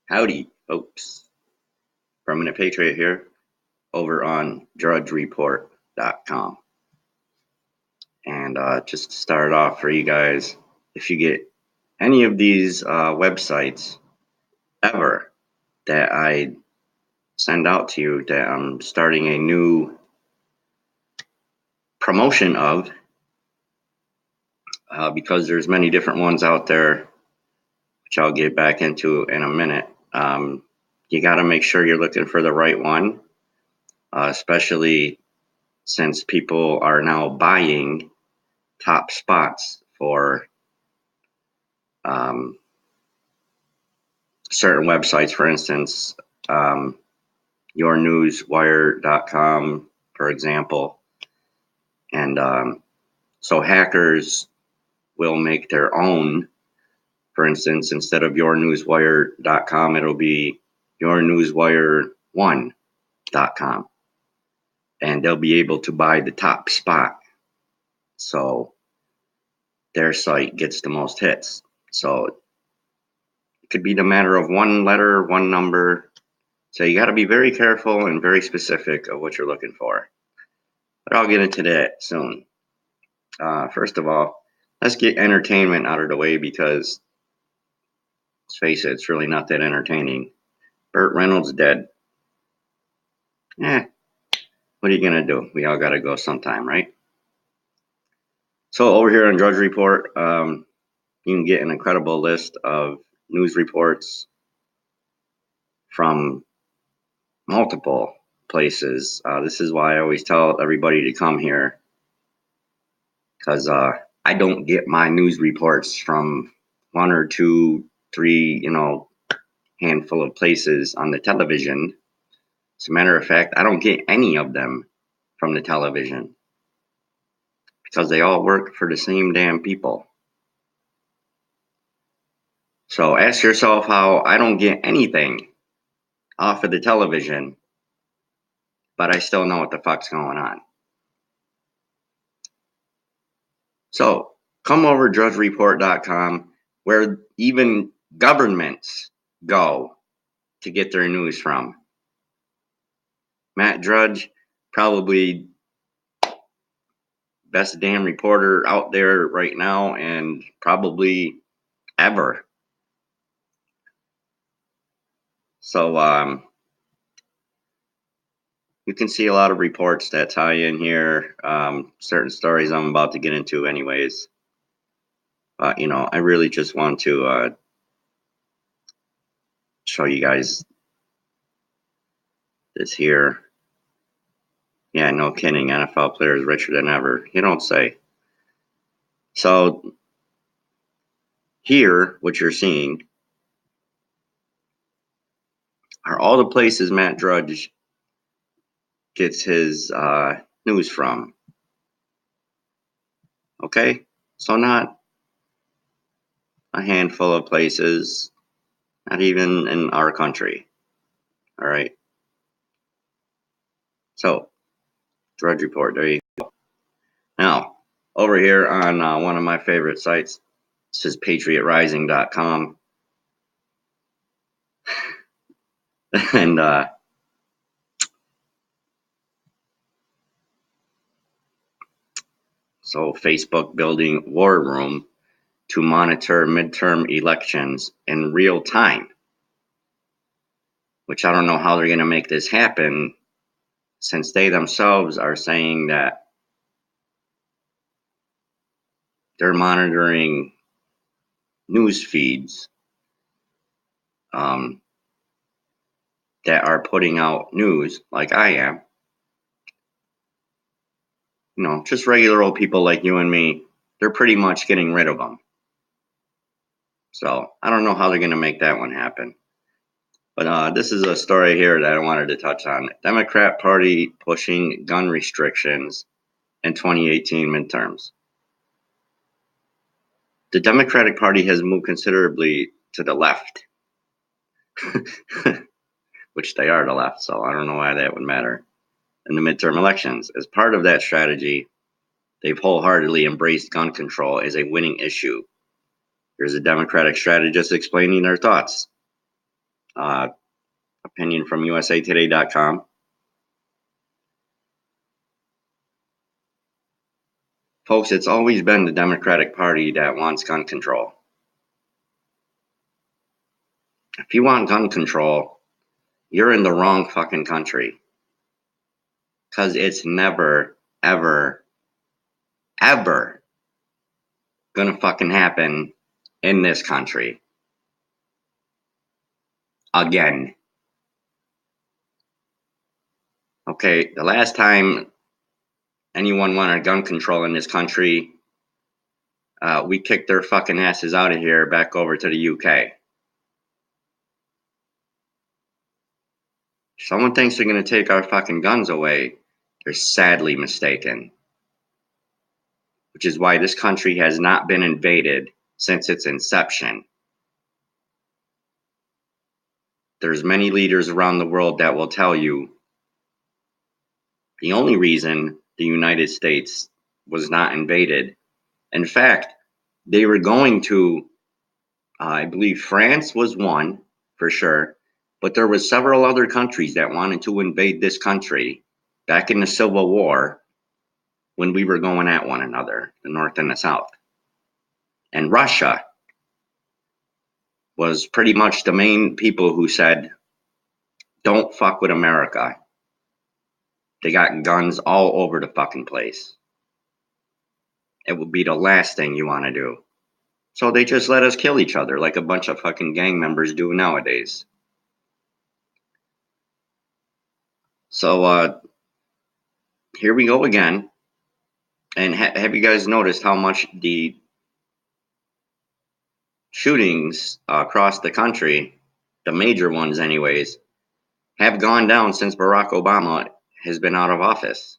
Howdy, folks. Permanent Patriot here over on drudgereport.com. And just to start off for you guys, if you get any of these websites ever that I send out to you that I'm starting a new promotion of, because there's many different ones out there, which I'll get back into in a minute. You got to make sure you're looking for the right one, especially since people are now buying top spots for certain websites. For instance, yournewswire.com, for example. And so hackers will make their own. For instance, instead of yournewswire.com, it'll be yournewswire1.com. And they'll be able to buy the top spot. So their site gets the most hits. So it could be the matter of one letter, one number. So you got to be very careful and very specific of what you're looking for. But I'll get into that soon. First of all, let's get entertainment out of the way because, let's face it, it's really not that entertaining. Burt Reynolds dead. What are you going to do? We all got to go sometime, right? So over here on Drudge Report, you can get an incredible list of news reports from multiple places. This is why I always tell everybody to come here, because I don't get my news reports from one or two, three, handful of places on the television. As a matter of fact, I don't get any of them from the television because they all work for the same damn people. So ask yourself how I don't get anything off of the television, but I still know what the fuck's going on. So come over to drudgereport.com, where even governments go to get their news from. Matt Drudge, probably best damn reporter out there right now and probably ever. So you can see a lot of reports that tie in here, certain stories I'm about to get into anyways. But, I really just want to show you guys this here. Yeah, no kidding. NFL players richer than ever. You don't say. So here, what you're seeing are all the places Matt Drudge gets his news from. Okay? So not a handful of places, not even in our country. All right? So, Drudge Report, there you go. Now, over here on one of my favorite sites, this is patriotrising.com. And so Facebook building war room to monitor midterm elections in real time, which I don't know how they're going to make this happen, since they themselves are saying that they're monitoring news feeds that are putting out news like I am. Just regular old people like you and me. They're pretty much getting rid of them. So I don't know how they're going to make that one happen. But this is a story here that I wanted to touch on. Democrat Party pushing gun restrictions in 2018 midterms. The Democratic Party has moved considerably to the left, which they are the left, so I don't know why that would matter, in the midterm elections. As part of that strategy, they've wholeheartedly embraced gun control as a winning issue. Here's a Democratic strategist explaining their thoughts. opinion from usatoday.com. Folks, it's always been the Democratic Party that wants gun control. If you want gun control, you're in the wrong fucking country. Because it's never, ever, ever gonna fucking happen in this country. Again. Okay, the last time anyone wanted gun control in this country, we kicked their fucking asses out of here back over to the UK. If someone thinks they're gonna take our fucking guns away, they're sadly mistaken. Which is why this country has not been invaded since its inception. There's many leaders around the world that will tell you the only reason the United States was not invaded. In fact, they were going to, I believe France was one for sure, but there was several other countries that wanted to invade this country back in the Civil War when we were going at one another, the North and the South. And Russia was pretty much the main people who said, don't fuck with America. They got guns all over the fucking place. It would be the last thing you want to do. So they just let us kill each other like a bunch of fucking gang members do nowadays. So here we go again. And have you guys noticed how much the shootings across the country, the major ones anyways, have gone down since Barack Obama has been out of office?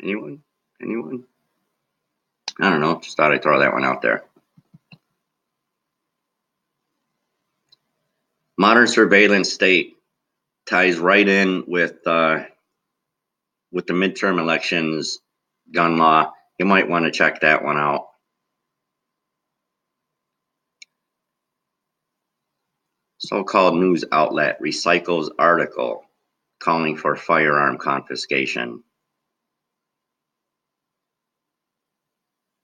Anyone? Anyone? I don't know. Just thought I'd throw that one out there. Modern surveillance state ties right in with the midterm elections gun law. You might want to check that one out. So-called news outlet recycles article calling for firearm confiscation.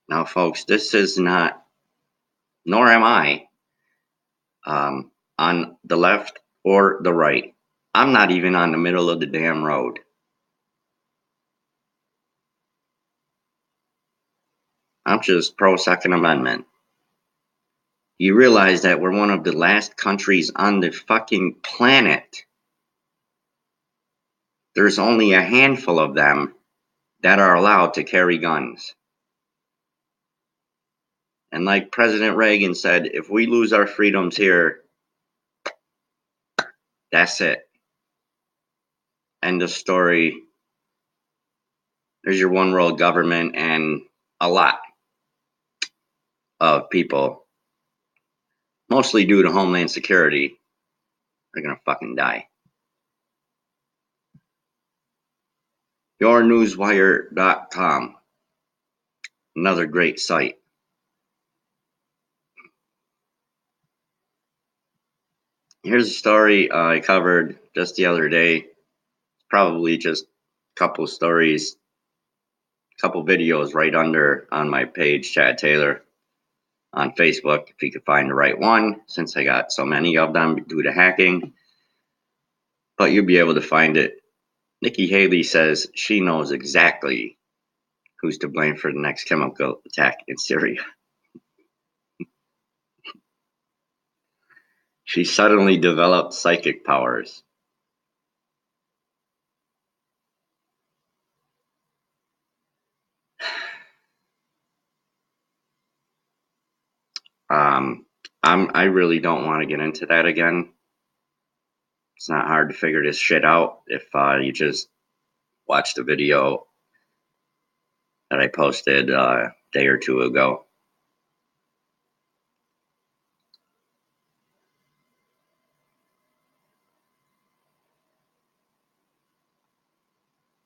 Now, folks, this is not, nor am I, on the left or the right. I'm not even on the middle of the damn road. I'm just pro Second Amendment. You realize that we're one of the last countries on the fucking planet. There's only a handful of them that are allowed to carry guns. And like President Reagan said, if we lose our freedoms here, that's it. End of story. There's your one world government, and a lot of people, mostly due to Homeland Security, are gonna fucking die. YourNewsWire.com, another great site. Here's a story I covered just the other day. Probably just a couple stories, couple videos right under on my page, Chad Taylor, on Facebook, if you could find the right one, since I got so many of them due to hacking. But you'll be able to find it. Nikki Haley says she knows exactly who's to blame for the next chemical attack in Syria. She suddenly developed psychic powers. I really don't want to get into that again. It's not hard to figure this shit out if you just watch the video that I posted a day or two ago.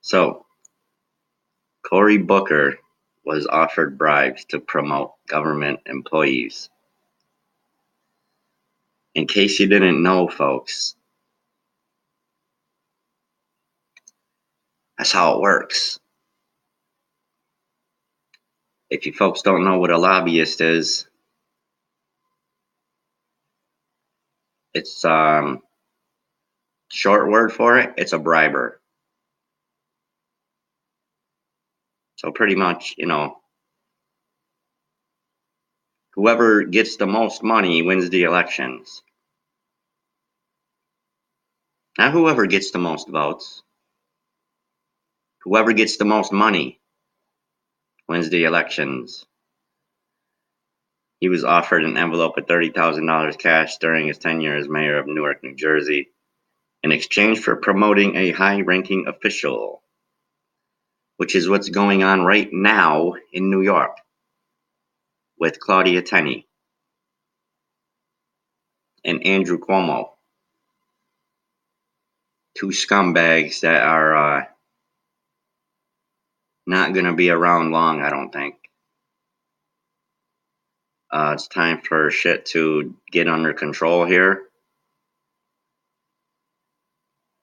So, Cory Booker was offered bribes to promote government employees. In case you didn't know, folks, that's how it works. If you folks don't know what a lobbyist is, it's short word for it, it's a briber. So pretty much, whoever gets the most money wins the elections. Not whoever gets the most votes. Whoever gets the most money wins the elections. He was offered an envelope of $30,000 cash during his tenure as mayor of Newark, New Jersey, in exchange for promoting a high-ranking official, which is what's going on right now in New York with Claudia Tenney and Andrew Cuomo. Two scumbags that are not going to be around long, I don't think. It's time for shit to get under control here.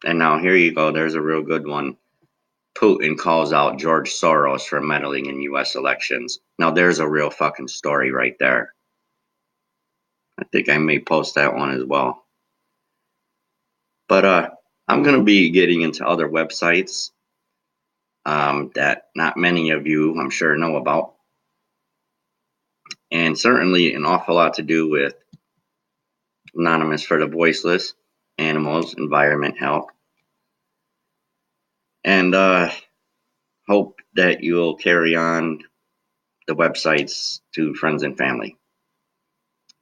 And now here you go, there's a real good one. Putin calls out George Soros for meddling in U.S. elections. Now there's a real fucking story right there. I think I may post that one as well. But I'm going to be getting into other websites that not many of you, I'm sure, know about. And certainly an awful lot to do with Anonymous for the Voiceless, animals, environment, health. And hope that you'll carry on the websites to friends and family.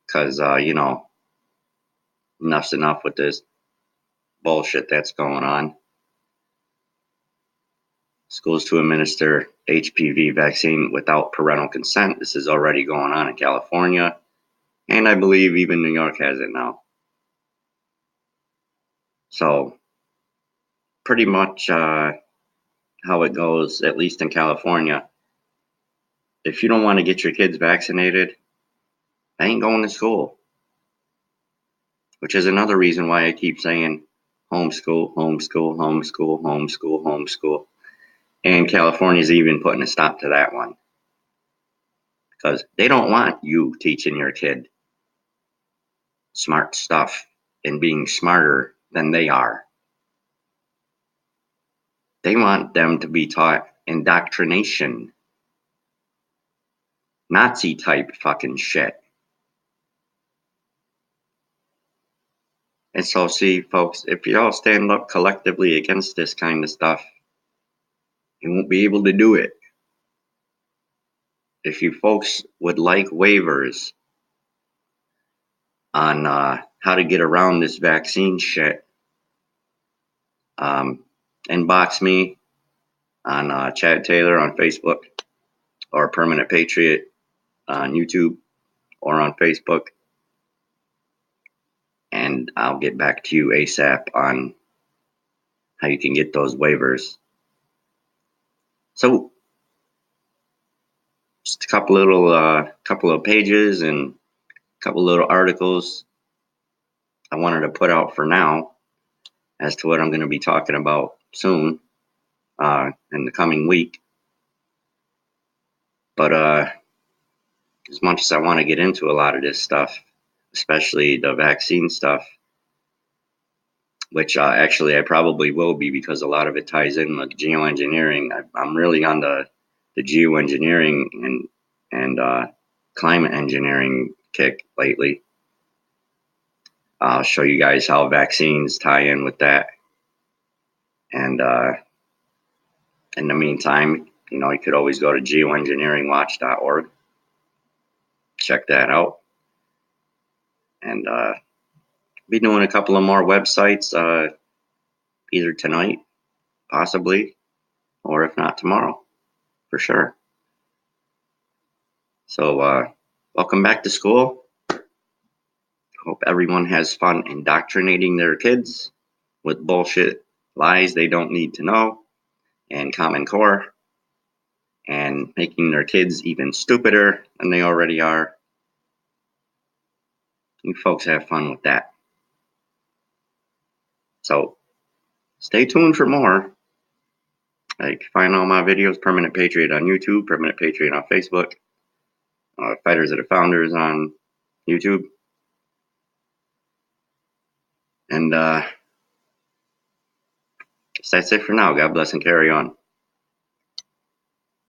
Because, enough's enough with this bullshit that's going on. Schools to administer HPV vaccine without parental consent. This is already going on in California. And I believe even New York has it now. So, pretty much how it goes, at least in California. If you don't want to get your kids vaccinated, they ain't going to school. Which is another reason why I keep saying homeschool, homeschool, homeschool, homeschool, homeschool. And California's even putting a stop to that one. Because they don't want you teaching your kid smart stuff and being smarter than they are. They want them to be taught indoctrination. Nazi type fucking shit. And so, see, folks, if you all stand up collectively against this kind of stuff, you won't be able to do it. If you folks would like waivers on how to get around this vaccine shit, inbox me on Chad Taylor on Facebook or Permanent Patriot on YouTube or on Facebook. And I'll get back to you ASAP on how you can get those waivers. So, just a couple of pages and a couple little articles I wanted to put out for now as to what I'm going to be talking about soon in the coming week. But as much as I want to get into a lot of this stuff, especially the vaccine stuff, which actually I probably will be because a lot of it ties in with geoengineering. I'm really on the geoengineering and climate engineering kick lately. I'll show you guys how vaccines tie in with that. And in the meantime, you could always go to geoengineeringwatch.org. Check that out. And be doing a couple of more websites either tonight, possibly, or if not tomorrow, for sure. So welcome back to school. Hope everyone has fun indoctrinating their kids with bullshit lies they don't need to know and Common Core. and making their kids even stupider than they already are. You folks have fun with that. So stay tuned for more. Like, find all my videos, Permanent Patriot on YouTube, Permanent Patriot on Facebook, Fighters of the Founders on YouTube. And that's it for now. God bless and carry on.